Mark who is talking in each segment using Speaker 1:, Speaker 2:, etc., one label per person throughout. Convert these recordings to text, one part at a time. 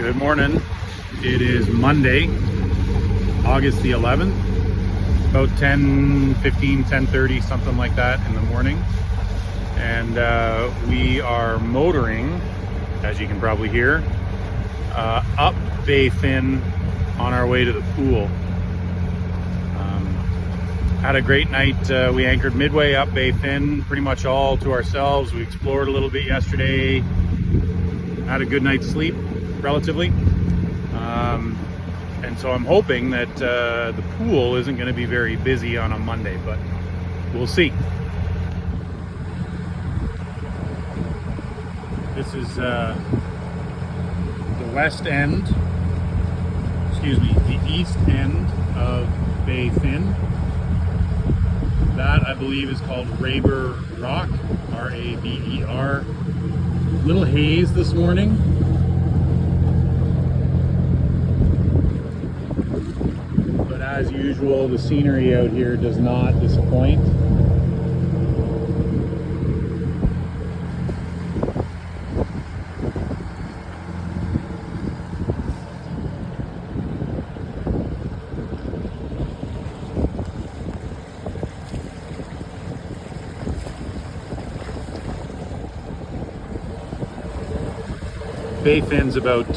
Speaker 1: Good morning. It is Monday, August the 11th, about 10:15, 10:30, something like that in the morning. And we are motoring, as you can probably hear, up Baie on our way to the pool. Had a great night. We anchored midway up Baie, pretty much all to ourselves. We explored a little bit yesterday, had a good night's sleep, relatively. And so I'm hoping that the pool isn't going to be very busy on a Monday, but we'll see. This is the west end, the east end of Baie. That, I believe, is called Raber Rock, R-A-B-E-R. Little haze this morning. But as usual, the scenery out here does not disappoint. Baie about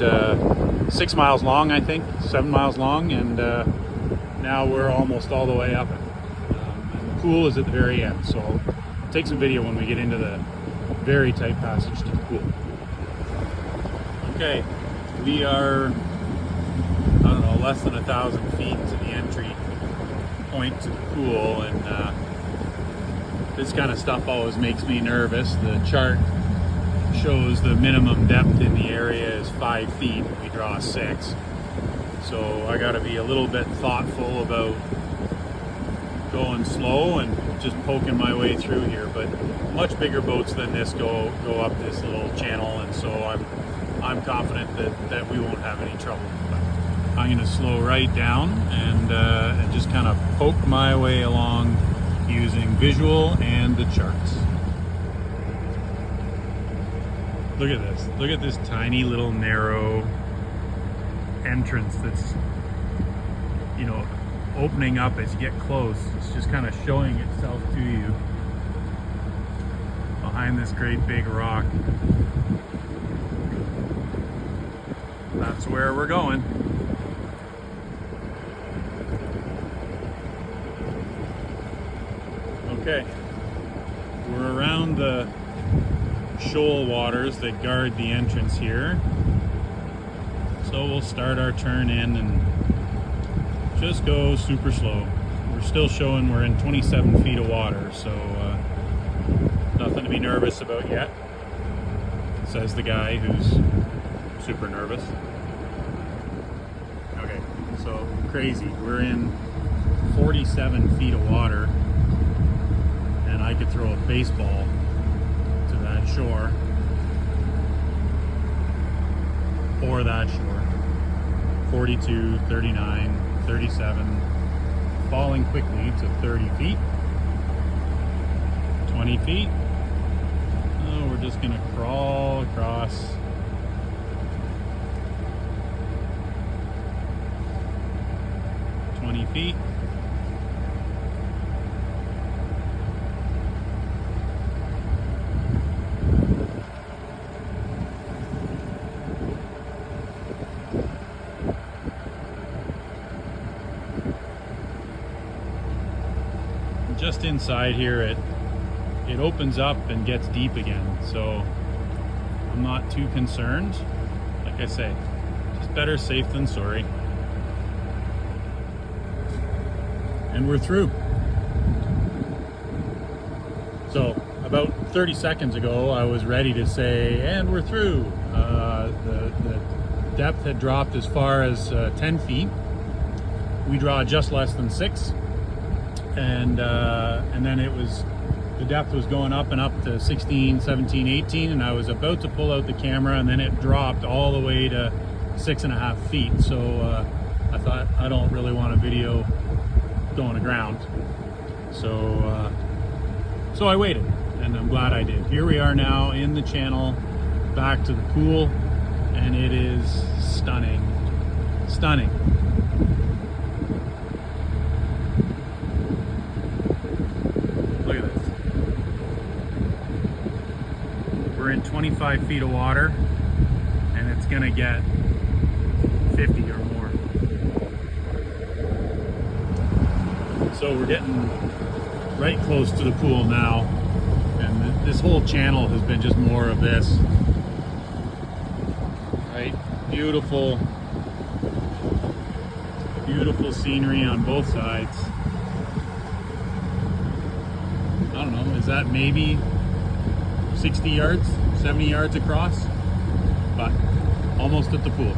Speaker 1: 6 miles long, I think, 7 miles long, and now we're almost all the way up it. And the pool is at the very end, so I'll take some video when we get into the very tight passage to the pool. Okay, we are, I don't know, less than 1,000 feet to the entry point to the pool, and this kind of stuff always makes me nervous. The chart shows the minimum depth in the area is 5 feet. We draw 6. So I got to be a little bit thoughtful about going slow and just poking my way through here. But much bigger boats than this go up this little channel, and so I'm confident that we won't have any trouble. But I'm going to slow right down and just kind of poke my way along using visual and the charts. Look at this. Look at this tiny little narrow entrance that's, opening up as you get close. It's just kind of showing itself to you behind this great big rock. That's where we're going. Okay. We're around the shoal waters that guard the entrance here, so we'll start our turn in and just go super slow. We're still showing we're in 27 feet of water, so nothing to be nervous about yet, says the guy who's super nervous. Okay, so crazy, we're in 47 feet of water, and I could throw a baseball to that shore, or that shore. 42, 39, 37, falling quickly to 30 feet, 20 feet. Oh, we're just gonna crawl across. 20 feet. Just inside here, it opens up and gets deep again, so I'm not too concerned. Like I say, just better safe than sorry. And we're through. So about 30 seconds ago, I was ready to say, and we're through. The depth had dropped as far as 10 feet. We draw just less than 6. And then the depth was going up and up to 16, 17, 18, and I was about to pull out the camera, and then it dropped all the way to 6.5 feet. So I thought, I don't really want a video going aground. So I waited, and I'm glad I did. Here we are now in the channel, back to the pool, and it is stunning. Stunning. Look at this. We're in 25 feet of water, and it's gonna get 50 or more. So we're getting right close to the pool now, and this whole channel has been just more of this. Right? Beautiful, beautiful scenery on both sides. I don't know, is that maybe 60 yards, 70 yards across? But almost at the pool.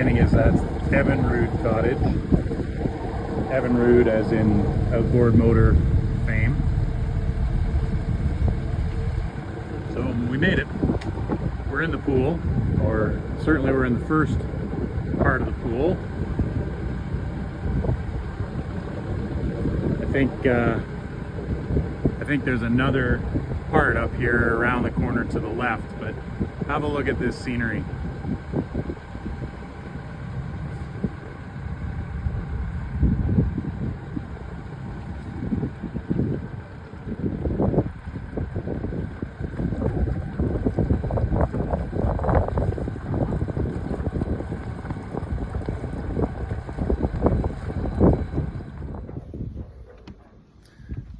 Speaker 1: Is that's Evinrude Cottage. Evinrude as in outboard motor fame. So we made it. We're in the pool, or certainly we're in the first part of the pool. I think there's another part up here around the corner to the left, but have a look at this scenery.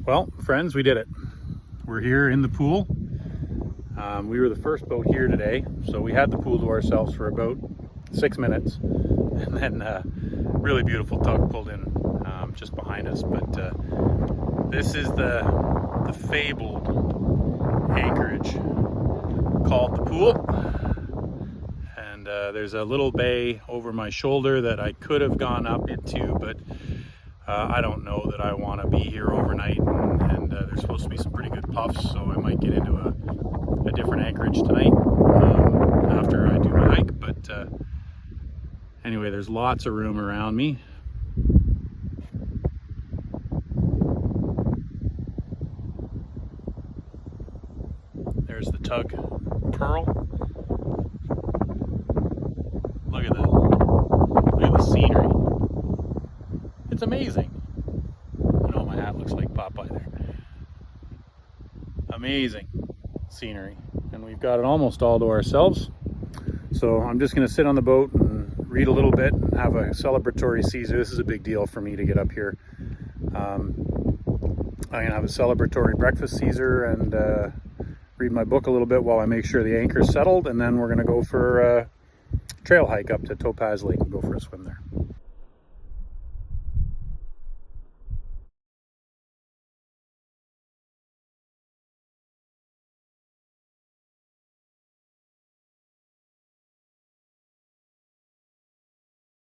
Speaker 1: Well, friends, we did it. We're here in the pool. We were the first boat here today, so we had the pool to ourselves for about 6 minutes, and then really beautiful tug pulled in just behind us. But this is the fabled anchorage called the pool, and there's a little bay over my shoulder that I could have gone up into, but I don't know that I want to be here overnight, and there's supposed to be some pretty good puffs, so I might get into a different anchorage tonight after I do my hike. But anyway, there's lots of room around me. There's the tug Pearl. Look at the scenery. It's amazing. I know my hat looks like Popeye there. Amazing scenery. And we've got it almost all to ourselves. So I'm just going to sit on the boat and read a little bit and have a celebratory Caesar. This is a big deal for me to get up here. I'm going to have a celebratory breakfast Caesar and read my book a little bit while I make sure the anchor's settled. And then we're going to go for a trail hike up to Topaz Lake and go for a swim there.